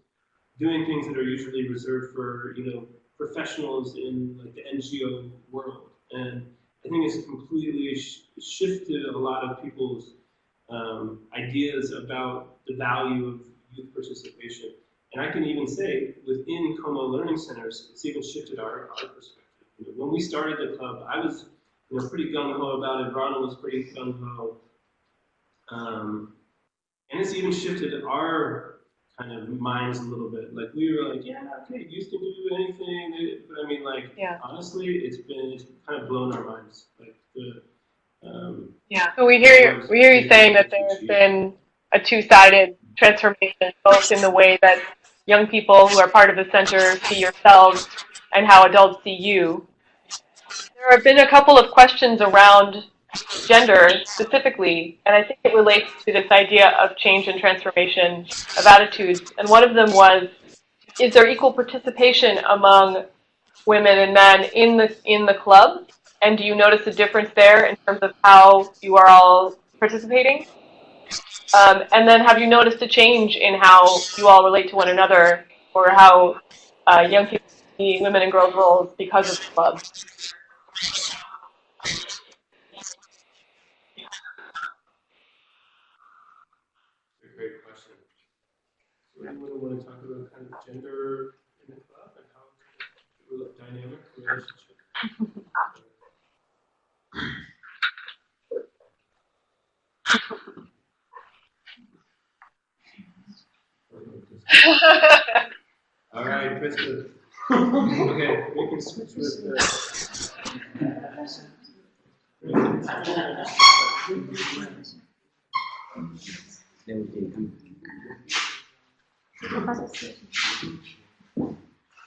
A: doing things that are usually reserved for, you know, professionals in like the NGO world. And I think it's completely shifted a lot of people's ideas about the value of youth participation. And I can even say, within Komo Learning Centres, it's even shifted our perspective. You know, when we started the club, I was, you know, pretty gung-ho about it. Ronald was pretty gung-ho. And it's even shifted our kind of minds a little bit. Like we were like, yeah, okay, youth can do anything. But I mean, like, honestly, it's kind of blown our minds. Like
O: yeah. So we hear you saying that there's been a two-sided transformation, both in the way that young people who are part of the center see yourselves and how adults see you. There have been a couple of questions around gender specifically, and I think it relates to this idea of change and transformation of attitudes. And one of them was, is there equal participation among women and men in the club? And do you notice a difference there in terms of how you are all participating? And then have you noticed a change in how you all relate to one another, or how young people see women and girls' roles because of the club?
A: great question. So anyone want to talk about kind of gender in the club and how it's a dynamic relationship? All right, Frisco. Okay, we can switch with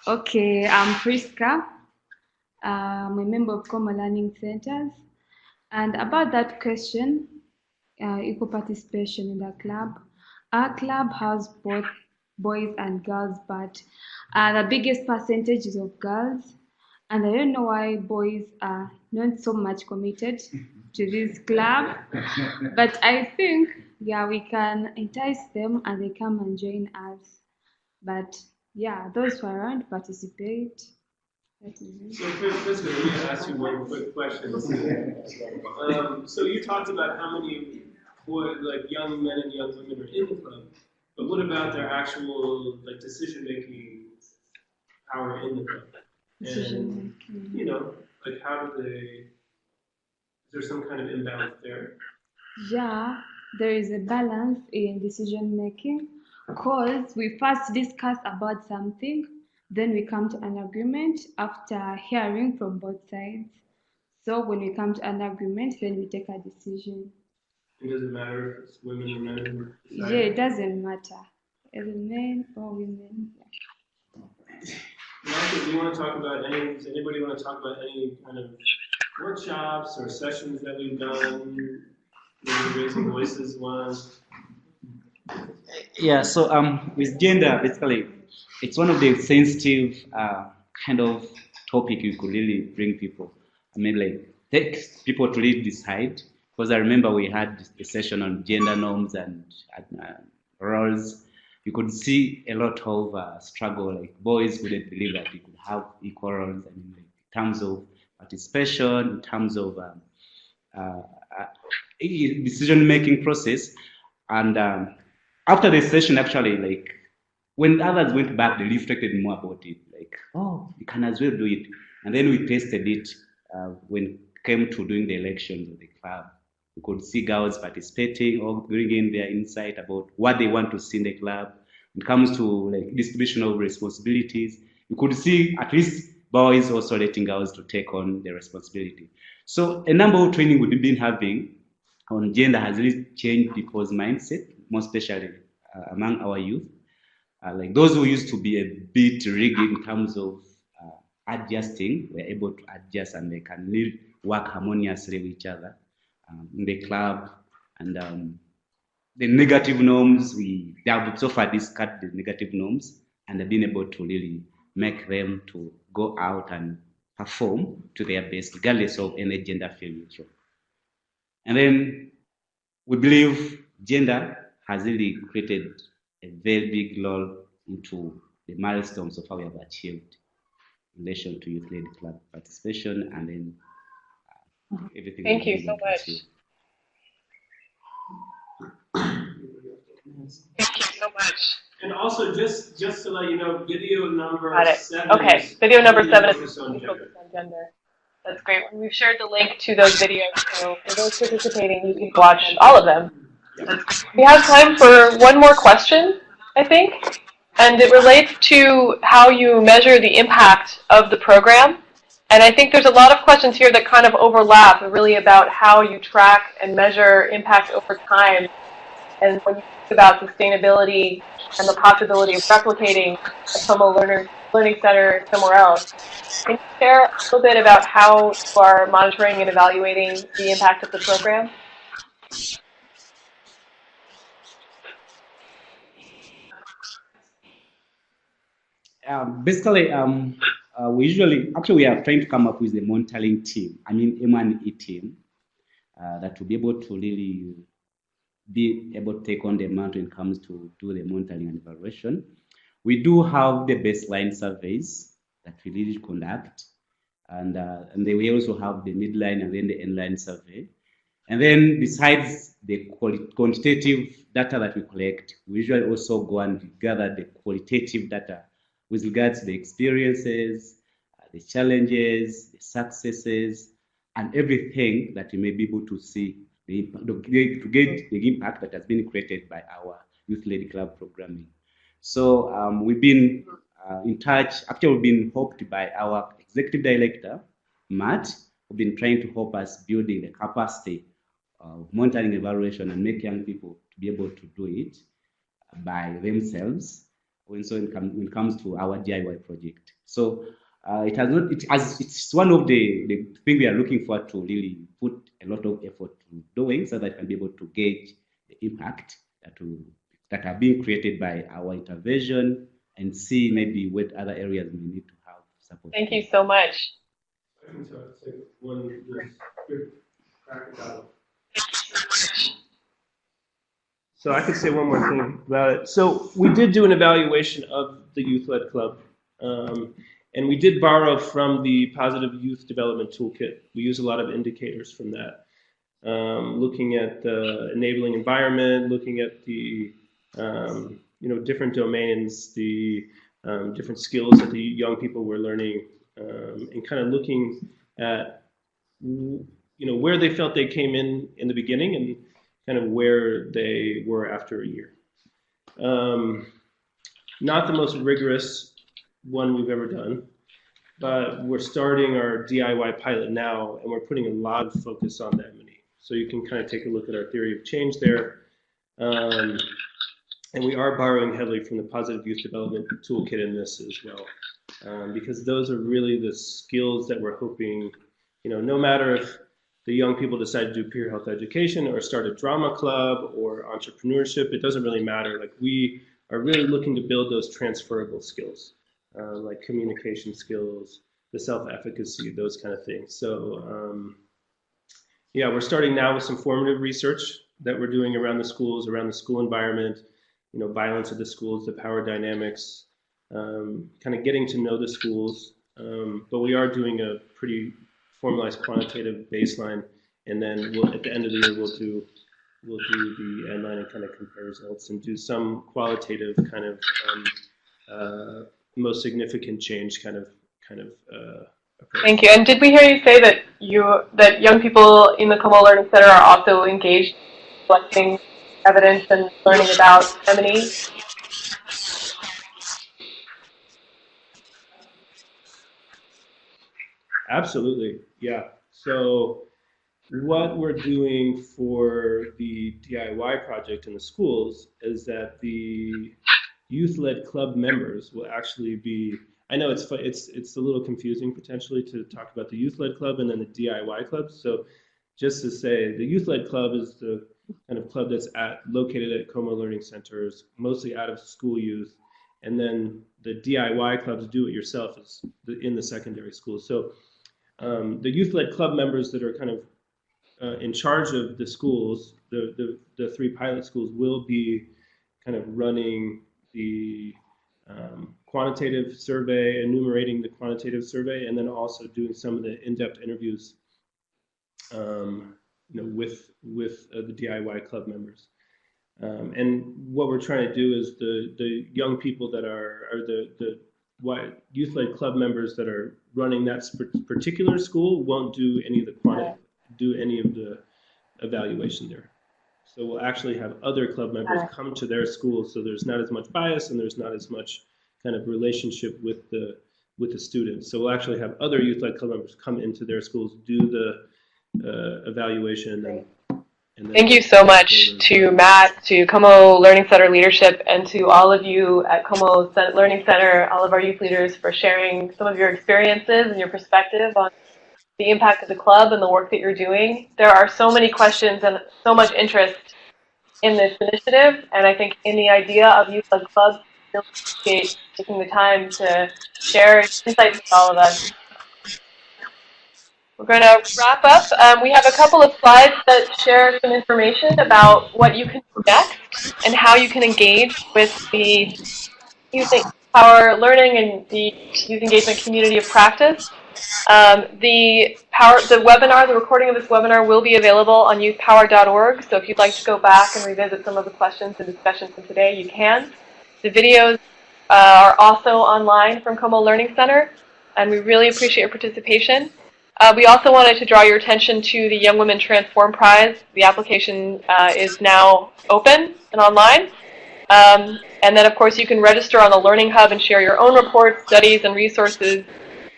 D: Okay, I'm Frisco. I'm a member of Komo Learning Centres. And about that question, equal participation in the club, our club has both boys and girls, but the biggest percentage is of girls. And I don't know why boys are not so much committed to this club, but I think, yeah, we can entice them and they come and join us. But yeah, those who are around participate.
A: So, Frisco, let me ask you one quick question. So you talked about how many young men and young women are in the club, but what about their actual decision-making power in the club? And you know, like how do they? Is there some kind of imbalance there?
D: Yeah, there is a balance in decision making, because we first discuss about something, then we come to an agreement after hearing from both sides. So when we come to an agreement, then we take a decision.
A: It doesn't matter if it's women or men.
D: Yeah, it doesn't matter. Is it men or women?
A: Yeah. Do you want to talk about does anybody want to talk about any kind of workshops or sessions that we've done? Maybe Raising Voices was.
R: Yeah, so with gender, basically, it's one of the sensitive kind of topic you could really bring people. I mean, like, take people to really decide. Because I remember we had a session on gender norms and roles. You could see a lot of struggle. Like, boys couldn't believe that we could have equal roles. I mean, like, in terms of participation, in terms of decision-making process. And after the session, actually, like, when others went back, they reflected more about it. Like, oh, you can as well do it. And then we tested it when it came to doing the elections of the club. We could see girls participating or bringing their insight about what they want to see in the club. When it comes to like distribution of responsibilities, you could see at least boys also letting girls to take on the responsibility. So a number of training we've been having on gender has really changed people's mindset, more especially among our youth. Like those who used to be a bit rigid in terms of adjusting, we're able to adjust and they can live, work harmoniously with each other in the club. And the negative norms, they have so far discarded the negative norms and they've been able to really make them to go out and perform to their best, regardless of any gender affiliation. And then we believe gender has really created a very big role into the milestones of how we have achieved in relation to youth-led club participation and then everything.
O: Thank you so much. Thank you so much.
A: And also, just to let you know, video number
O: Got it.
A: 7.
O: Okay, video number 7 is
A: focused on gender.
O: gender. That's great. We've shared the link to those videos, so for those participating, you can watch all of them. We have time for one more question, I think, and it relates to how you measure the impact of the program. And I think there's a lot of questions here that kind of overlap, really about how you track and measure impact over time. And when you think about sustainability and the possibility of replicating a Komo Learning Center somewhere else, can you share a little bit about how you are monitoring and evaluating the impact of the program?
R: Basically, we usually, actually we are trying to come up with a monitoring team, M1E team, that will be able to really be able to take on the amount when it comes to do the monitoring and evaluation. We do have the baseline surveys that we really conduct, and then we also have the midline and then the endline survey. And then besides the quantitative data that we collect, we usually also go and gather the qualitative data with regards to the experiences, the challenges, the successes, and everything that you may be able to see to get the impact that has been created by our youth-led club programming. So we've been in touch. Actually, we've been helped by our executive director, Matt, who's been trying to help us building the capacity of monitoring evaluation and make young people to be able to do it by themselves when it comes to our DIY project. So it's one of the things we are looking for to really put a lot of effort to doing so that we can be able to gauge the impact that are being created by our intervention and see maybe what other areas we need to have support.
O: Thank you so much.
A: So I could say one more thing about it. So we did do an evaluation of the youth-led club, and we did borrow from the Positive Youth Development Toolkit. We use a lot of indicators from that, looking at the enabling environment, looking at the different domains, the different skills that the young people were learning, and kind of looking at where they felt they came in the beginning and kind of where they were after a year. Not the most rigorous one we've ever done, but we're starting our DIY pilot now, and we're putting a lot of focus on the M&E. So you can kind of take a look at our theory of change there. And we are borrowing heavily from the Positive Youth Development Toolkit in this as well, because those are really the skills that we're hoping, no matter if the young people decide to do peer health education or start a drama club or entrepreneurship, it doesn't really matter. Like, we are really looking to build those transferable skills, like communication skills, the self-efficacy, those kind of things. So yeah, we're starting now with some formative research that we're doing around the schools, around the school environment, violence at the schools, the power dynamics, kind of getting to know the schools. But we are doing a pretty formalized quantitative baseline and then we'll, at the end of the year we'll do the online and kind of compare results and do some qualitative kind of most significant change kind of approach.
O: Thank you. And did we hear you say that that young people in the Komo Learning Center are also engaged in collecting evidence and learning about Gemini?
A: Absolutely, yeah. So what we're doing for the DIY project in the schools is that the youth-led club members will actually be, I know it's a little confusing potentially to talk about the youth-led club and then the DIY club. So just to say, the youth-led club is the kind of club that's located at Komo Learning Centers, mostly out of school youth. And then the DIY clubs, do it yourself, is in the secondary schools. So the youth-led club members that are kind of in charge of the schools, the 3 pilot schools, will be kind of running the quantitative survey, enumerating the quantitative survey, and then also doing some of the in-depth interviews with the DIY club members. And what we're trying to do is the young people that are the youth-led club members that are running that particular school won't do any of the evaluation there. So we'll actually have other club members come to their school, so there's not as much bias and there's not as much kind of relationship with the students. So we'll actually have other youth-led club members come into their schools, do the evaluation, and then
O: Thank you so much to Matt, to Komo Learning Center leadership, and to all of you at Komo Learning Center, all of our youth leaders, for sharing some of your experiences and your perspective on the impact of the club and the work that you're doing. There are so many questions and so much interest in this initiative, and I think in the idea of youth-led clubs, really appreciate taking the time to share insights with all of us. We're going to wrap up. We have a couple of slides that share some information about what you can do next and how you can engage with the YouthPower Learning and the Youth Engagement Community of Practice. The webinar, the recording of this webinar, will be available on youthpower.org, so if you'd like to go back and revisit some of the questions and discussions from today, you can. The videos are also online from Komo Learning Center, and we really appreciate your participation. We also wanted to draw your attention to the Young Women Transform Prize. The application is now open and online. And then, of course, you can register on the Learning Hub and share your own reports, studies, and resources.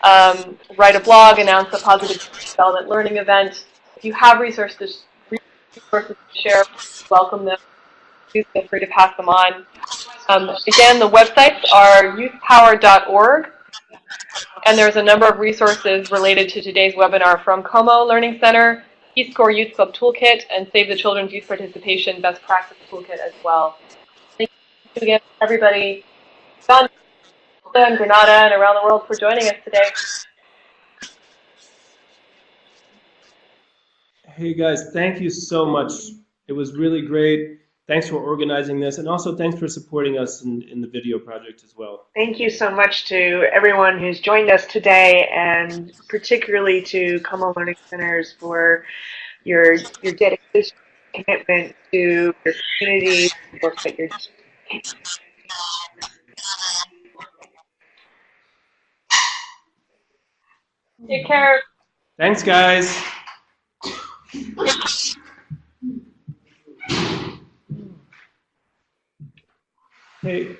O: Write a blog, announce a positive development learning event. If you have resources to share, welcome them. Please feel free to pass them on. Again, the websites are youthpower.org. And there's a number of resources related to today's webinar from Komo Learning Center, Peace Corps Youth Club Toolkit, and Save the Children's Youth Participation Best Practice Toolkit as well. Thank you again, everybody, Uganda and Grenada and around the world, for joining us today.
A: Hey guys, thank you so much. It was really great. Thanks for organizing this, and also thanks for supporting us in the video project as well.
C: Thank you so much to everyone who's joined us today, and particularly to Komo Learning Centers for your dedication, commitment to your community, the work that you're doing.
O: Take care.
A: Thanks, guys. Hey.